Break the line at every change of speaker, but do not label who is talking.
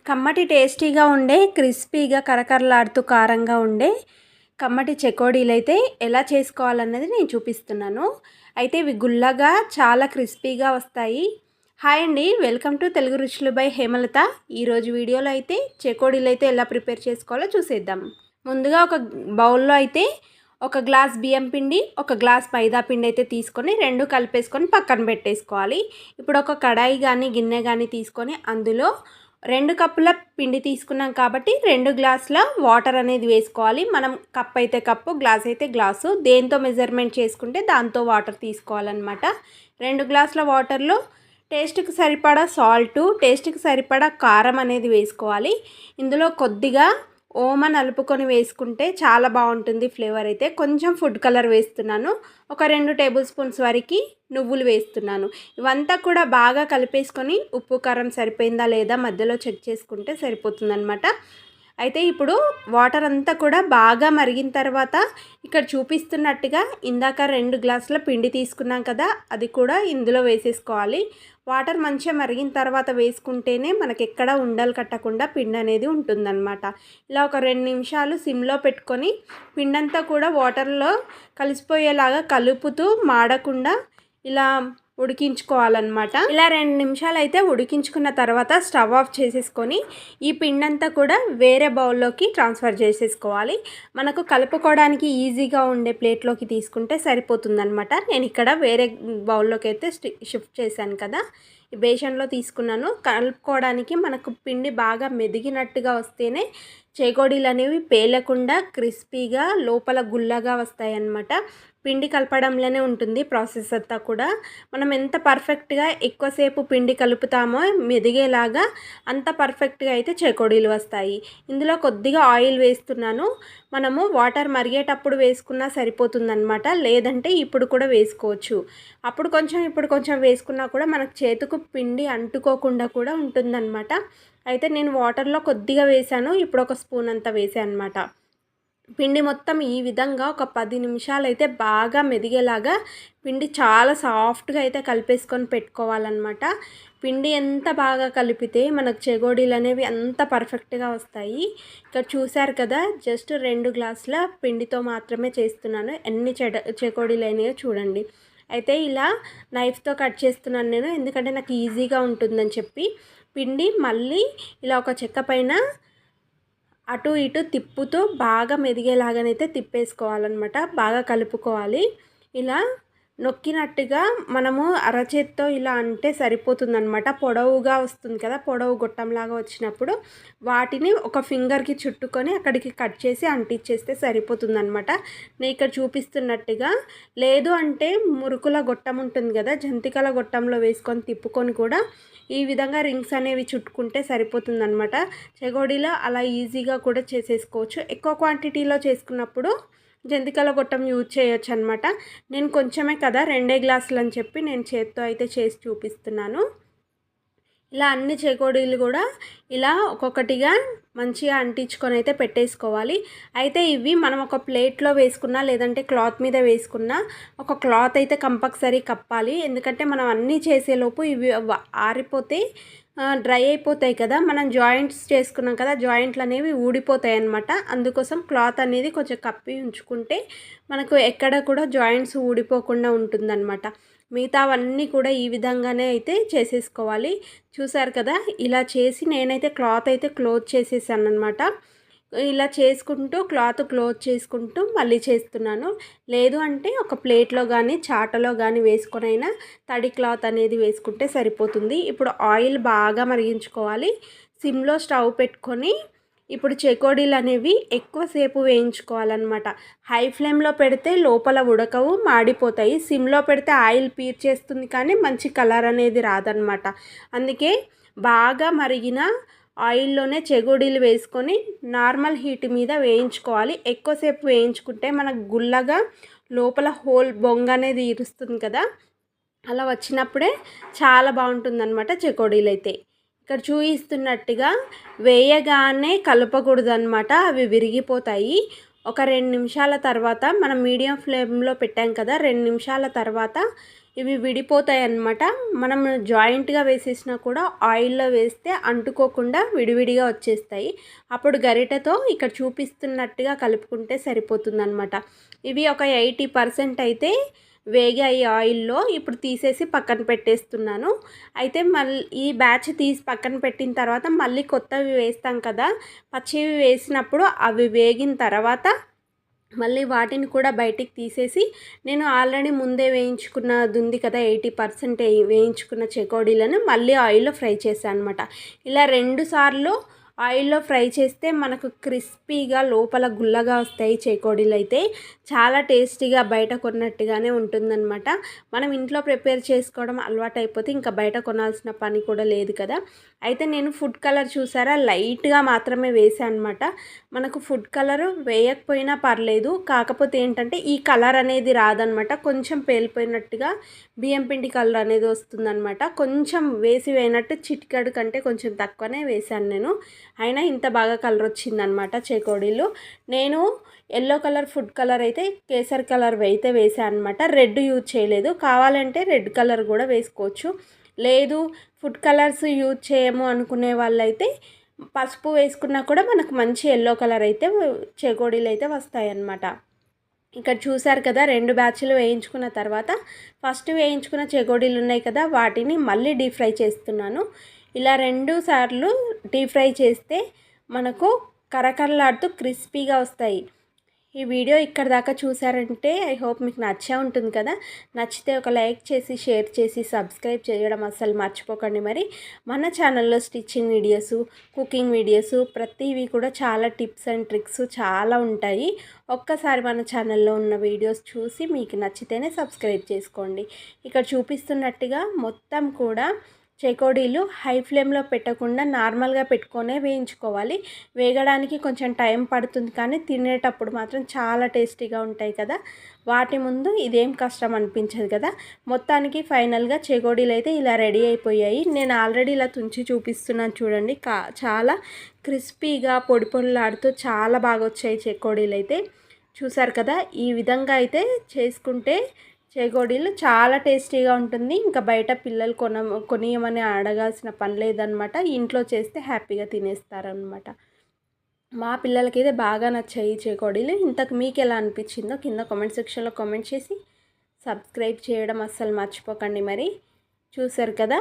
కమ్మటి టేస్టీగా ఉండే క్రిస్పీగా కరకరలాడుతూ కారంగా ఉండే కమ్మటి చెకోడీలు అయితే ఎలా చేసుకోవాలన్నది నేను చూపిస్తున్నాను. అయితే ఇవి గుల్లగా చాలా క్రిస్పీగా వస్తాయి. హాయ్ అండి, వెల్కమ్ టు తెలుగు రుచులు బై హేమలత. ఈరోజు వీడియోలో అయితే చెకోడీలు అయితే ఎలా ప్రిపేర్ చేసుకోవాలో చూసేద్దాం. ముందుగా ఒక బౌల్లో అయితే ఒక గ్లాస్ బియ్యం పిండి, ఒక గ్లాస్ మైదా పిండి అయితే తీసుకొని రెండు కలిపేసుకొని పక్కన పెట్టేసుకోవాలి. ఇప్పుడు ఒక కడాయి కానీ గిన్నె కానీ తీసుకొని అందులో 2 కప్పుల పిండి తీసుకున్నాం కాబట్టి 2 గ్లాసుల వాటర్ అనేది వేసుకోవాలి. మనం కప్ అయితే కప్పు, గ్లాస్ అయితే గ్లాసు, దేంతో మెజర్మెంట్ చేసుకుంటే దాంతో వాటర్ తీసుకోవాలన్నమాట. 2 గ్లాసుల వాటర్లో టేస్ట్కి సరిపడా సాల్టు, టేస్ట్కి సరిపడా కారం అనేది వేసుకోవాలి. ఇందులో కొద్దిగా ఓమ నలుపుకొని వేసుకుంటే చాలా బాగుంటుంది ఫ్లేవర్ అయితే. కొంచెం ఫుడ్ కలర్ వేస్తున్నాను. ఒక 2 టేబుల్ స్పూన్స్ వరకు నువ్వులు వేస్తున్నాను. ఇవంతా కూడా బాగా కలిపేసుకొని ఉప్పు కారం సరిపోయిందా లేదా మధ్యలో చెక్ చేసుకుంటే సరిపోతుందన్నమాట. అయితే ఇప్పుడు వాటర్ అంతా కూడా బాగా మరిగిన తర్వాత ఇక్కడ చూపిస్తున్నట్టుగా ఇందాక 2 గ్లాసుల పిండి తీసుకున్నాం కదా, అది కూడా ఇందులో వేసేసుకోవాలి. వాటర్ మంచిగా మరిగిన తర్వాత వేసుకుంటేనే మనకి ఎక్కడ ఉండలు కట్టకుండా పిండి అనేది ఉంటుందన్నమాట. ఇలా ఒక 2 నిమిషాలు సిమ్లో పెట్టుకొని పిండంతా కూడా వాటర్లో కలిసిపోయేలాగా కలుపుతూ మాడకుండా ఇలా ఉడికించుకోవాలన్నమాట. ఇలా 2 నిమిషాలు అయితే ఉడికించుకున్న తర్వాత స్టవ్ ఆఫ్ చేసేసుకొని ఈ పిండంతా కూడా వేరే బౌల్లోకి ట్రాన్స్ఫర్ చేసేసుకోవాలి. మనకు కలుపుకోవడానికి ఈజీగా ఉండే ప్లేట్లోకి తీసుకుంటే సరిపోతుందన్నమాట. నేను ఇక్కడ వేరే బౌల్లోకి అయితే షిఫ్ట్ చేశాను కదా, ఈ బేషన్లో తీసుకున్నాను. కలుపుకోవడానికి మనకు పిండి బాగా మెదిగినట్టుగా వస్తేనే చేకోడీలు అనేవి పేలకుండా క్రిస్పీగా లోపల గుల్లగా వస్తాయి అన్నమాట. పిండి కలపడంలోనే ఉంటుంది ప్రాసెస్ అంతా కూడా. మనం ఎంత పర్ఫెక్ట్గా ఎక్కువసేపు పిండి కలుపుతామో మెదిగేలాగా అంత పర్ఫెక్ట్గా అయితే చేకోడీలు వస్తాయి. ఇందులో కొద్దిగా ఆయిల్ వేస్తున్నాను. మనము వాటర్ మరిగేటప్పుడు వేసుకున్నా సరిపోతుందన్నమాట, లేదంటే ఇప్పుడు కూడా వేసుకోవచ్చు. అప్పుడు కొంచెం ఇప్పుడు కొంచెం వేసుకున్నా కూడా మనకు చేతుకు పిండి అంటుకోకుండా కూడా ఉంటుందన్నమాట. అయితే నేను వాటర్లో కొద్దిగా వేసాను, ఇప్పుడు ఒక స్పూన్ అంతా వేసాను అన్నమాట. పిండి మొత్తం ఈ విధంగా ఒక 10 నిమిషాలు అయితే బాగా మెదిగేలాగా పిండి చాలా సాఫ్ట్గా అయితే కలిపేసుకొని పెట్టుకోవాలన్నమాట. పిండి ఎంత బాగా కలిపితే మనకు చెకోడీలు అనేవి అంత పర్ఫెక్ట్గా వస్తాయి. ఇక్కడ చూశారు కదా, జస్ట్ 2 గ్లాసుల పిండితో మాత్రమే చేస్తున్నాను. ఎన్ని చెకోడీలు అయినాయో చూడండి. అయితే ఇలా నైఫ్తో కట్ చేస్తున్నాను నేను, ఎందుకంటే నాకు ఈజీగా ఉంటుందని చెప్పి. పిండి మళ్ళీ ఇలా ఒక చెక్క పైన అటు ఇటు తిప్పుతూ బాగా మెదిగేలాగానైతే తిప్పేసుకోవాలన్నమాట. బాగా కలుపుకోవాలి. ఇలా నొక్కినట్టుగా మనము అరచేత్తో ఇలా అంటే సరిపోతుందన్నమాట. పొడవుగా వస్తుంది కదా, పొడవు గొట్టంలాగా వచ్చినప్పుడు వాటిని ఒక ఫింగర్కి చుట్టుకొని అక్కడికి కట్ చేసి అంటించేస్తే సరిపోతుందన్నమాట. నేను ఇక్కడ చూపిస్తున్నట్టుగా. లేదు అంటే మురుకుల గొట్టం ఉంటుంది కదా, జంతికల గొట్టంలో వేసుకొని తిప్పుకొని కూడా ఈ విధంగా రింగ్స్ అనేవి చుట్టుకుంటే సరిపోతుందన్నమాట. చెకోడీలో అలా ఈజీగా కూడా చేసేసుకోవచ్చు. ఎక్కువ క్వాంటిటీలో చేసుకున్నప్పుడు జంతికల గొట్టం యూజ్ చేయొచ్చు అనమాట. నేను కొంచెమే కదా, 2 గ్లాసులు అని చెప్పి నేను చేత్తో అయితే చేసి చూపిస్తున్నాను. ఇలా అన్ని చెకోడీలు కూడా ఇలా ఒక్కొక్కటిగా మంచిగా అంటించుకొని అయితే పెట్టేసుకోవాలి. అయితే ఇవి మనం ఒక ప్లేట్లో వేసుకున్నా లేదంటే క్లాత్ మీద వేసుకున్నా ఒక క్లాత్ అయితే కంపల్సరీ కప్పాలి. ఎందుకంటే మనం అన్నీ చేసేలోపు ఇవి ఆరిపోతే డ్రై అయిపోతాయి కదా, మనం జాయింట్స్ చేసుకున్నాం కదా, జాయింట్లు అనేవి ఊడిపోతాయి అన్నమాట. అందుకోసం క్లాత్ అనేది కొంచెం కప్పి ఉంచుకుంటే మనకు ఎక్కడ కూడా జాయింట్స్ ఊడిపోకుండా ఉంటుందన్నమాట. మిగతావన్నీ కూడా ఈ విధంగానే అయితే చేసేసుకోవాలి. చూసారు కదా, ఇలా చేసి నేనైతే క్లాత్ అయితే క్లోజ్ చేసేసాను అనమాట. ఇలా చేసుకుంటూ క్లాత్ క్లోజ్ చేసుకుంటూ మళ్ళీ చేస్తున్నాను. లేదు అంటే ఒక ప్లేట్లో కానీ చాటలో కానీ వేసుకొనైనా తడి క్లాత్ అనేది వేసుకుంటే సరిపోతుంది. ఇప్పుడు ఆయిల్ బాగా మరిగించుకోవాలి. సిమ్లో స్టవ్ పెట్టుకొని ఇప్పుడు చెకోడీలు అనేవి ఎక్కువసేపు వేయించుకోవాలన్నమాట. హై ఫ్లేమ్లో పెడితే లోపల ఉడకవు, మాడిపోతాయి. సిమ్లో పెడితే ఆయిల్ పీల్చేస్తుంది కానీ మంచి కలర్ అనేది రాదనమాట. అందుకే బాగా మరిగిన ఆయిల్లోనే చెకోడీలు వేసుకొని నార్మల్ హీట్ మీద వేయించుకోవాలి. ఎక్కువసేపు వేయించుకుంటే మనకు గుల్లగా లోపల హోల్ బొంగ అనేది ఇరుస్తుంది కదా, అలా వచ్చినప్పుడే చాలా బాగుంటుందన్నమాట చెకోడీలు అయితే. ఇక్కడ చూపిస్తున్నట్టుగా వేయగానే కలపకూడదు అనమాట, అవి విరిగిపోతాయి. ఒక 2 నిమిషాల తర్వాత మనం మీడియం ఫ్లేమ్లో పెట్టాం కదా, 2 నిమిషాల తర్వాత ఇవి విడిపోతాయి అన్నమాట. మనం జాయింట్గా వేసేసినా కూడా ఆయిల్లో వేస్తే అంటుకోకుండా విడివిడిగా వచ్చేస్తాయి. అప్పుడు గరిటెతో ఇక్కడ చూపిస్తున్నట్టుగా కలుపుకుంటే సరిపోతుందన్నమాట. ఇవి ఒక 80% అయితే వేగాయి ఆయిల్లో. ఇప్పుడు తీసేసి పక్కన పెట్టేస్తున్నాను. అయితే ఈ బ్యాచ్ తీసి పక్కన పెట్టిన తర్వాత మళ్ళీ కొత్తవి వేస్తాం కదా, పచ్చివి వేసినప్పుడు అవి వేగిన తర్వాత మళ్ళీ వాటిని కూడా బయటికి తీసేసి నేను ఆల్రెడీ ముందే వేయించుకున్నది ఉంది కదా, 80% వేయించుకున్న చెకోడీలను మళ్ళీ ఆయిల్లో ఫ్రై చేశాను అనమాట. ఇలా 2 సార్లు ఆయిల్లో ఫ్రై చేస్తే మనకు క్రిస్పీగా లోపల గుల్లగా వస్తాయి చెకోడీలు. అయితే చాలా టేస్టీగా బయట కొన్నట్టుగానే ఉంటుందన్నమాట. మనం ఇంట్లో ప్రిపేర్ చేసుకోవడం అలవాటు అయిపోతే ఇంకా బయట కొనాల్సిన పని కూడా లేదు కదా. అయితే నేను ఫుడ్ కలర్ చూసారా, లైట్గా మాత్రమే వేసాను అనమాట. మనకు ఫుడ్ కలర్ వేయకపోయినా పర్లేదు, కాకపోతే ఏంటంటే ఈ కలర్ అనేది రాదనమాట. కొంచెం పేలిపోయినట్టుగా బియ్యం పిండి కలర్ అనేది వస్తుందన్నమాట. కొంచెం వేసి వేయనట్టు చిటికెడు కంటే కొంచెం తక్కువనే వేశాను నేను. అయినా ఇంత బాగా కలర్ వచ్చిందనమాట చెకోడీలు. నేను ఎల్లో కలర్ ఫుడ్ కలర్ అయితే కేసరి కలర్ అయితే వేసాను అనమాట. రెడ్ యూజ్ చేయలేదు. కావాలంటే రెడ్ కలర్ కూడా వేసుకోవచ్చు. లేదు ఫుడ్ కలర్స్ యూజ్ చేయము అనుకునే వాళ్ళైతే పసుపు వేసుకున్నా కూడా మనకు మంచి ఎల్లో కలర్ అయితే చెకోడీలు అయితే వస్తాయి అన్నమాట. ఇక్కడ చూసారు కదా, 2 బ్యాచ్లు వేయించుకున్న తర్వాత ఫస్ట్ వేయించుకున్న చెకోడీలు ఉన్నాయి కదా, వాటిని మళ్ళీ డీప్ ఫ్రై చేస్తున్నాను. ఇలా 2 సార్లు డీప్ ఫ్రై చేస్తే మనకు కరకరలాడుతూ క్రిస్పీగా వస్తాయి. ఈ వీడియో ఇక్కడ దాకా చూసారంటే ఐ హోప్ మీకు నచ్చే ఉంటుంది కదా. నచ్చితే ఒక లైక్ చేసి, షేర్ చేసి, సబ్స్క్రైబ్ చేయడం అస్సలు మర్చిపోకండి. మరి మన ఛానల్లో స్టిచ్చింగ్ వీడియోస్, కుకింగ్ వీడియోస్ ప్రతివి కూడా చాలా టిప్స్ అండ్ ట్రిక్స్ చాలా ఉంటాయి. ఒక్కసారి మన ఛానల్లో ఉన్న వీడియోస్ చూసి మీకు నచ్చితేనే సబ్స్క్రైబ్ చేసుకోండి. ఇక్కడ చూపిస్తున్నట్టుగా మొత్తం కూడా చెకోడీలు హై ఫ్లేమ్లో పెట్టకుండా నార్మల్గా పెట్టుకొనే వేయించుకోవాలి. వేగడానికి కొంచెం టైం పడుతుంది, కానీ తినేటప్పుడు మాత్రం చాలా టేస్టీగా ఉంటాయి కదా. వాటి ముందు ఇదేం కష్టం అనిపించదు కదా. మొత్తానికి ఫైనల్గా చెకోడీలు అయితే ఇలా రెడీ అయిపోయాయి. నేను ఆల్రెడీ ఇలా తుంచి చూపిస్తున్నాను చూడండి. చాలా క్రిస్పీగా పొడి పొడిలాడుతూ చాలా బాగా వచ్చాయి చెకోడీలు అయితే. చూసారు కదా, ఈ విధంగా అయితే చేసుకుంటే చెకోడీలు చాలా టేస్టీగా ఉంటుంది. ఇంకా బయట పిల్లలు కొనియమని అడగాల్సిన పని లేదనమాట. ఇంట్లో చేస్తే హ్యాపీగా తినేస్తారనమాట. మా పిల్లలకైతే బాగా నచ్చాయి చెకోడీలు. ఇంతకు మీకు ఎలా అనిపించిందో కింద కామెంట్ సెక్షన్లో కామెంట్ చేసి సబ్స్క్రైబ్ చేయడం అస్సలు మర్చిపోకండి. మరి చూసారు కదా.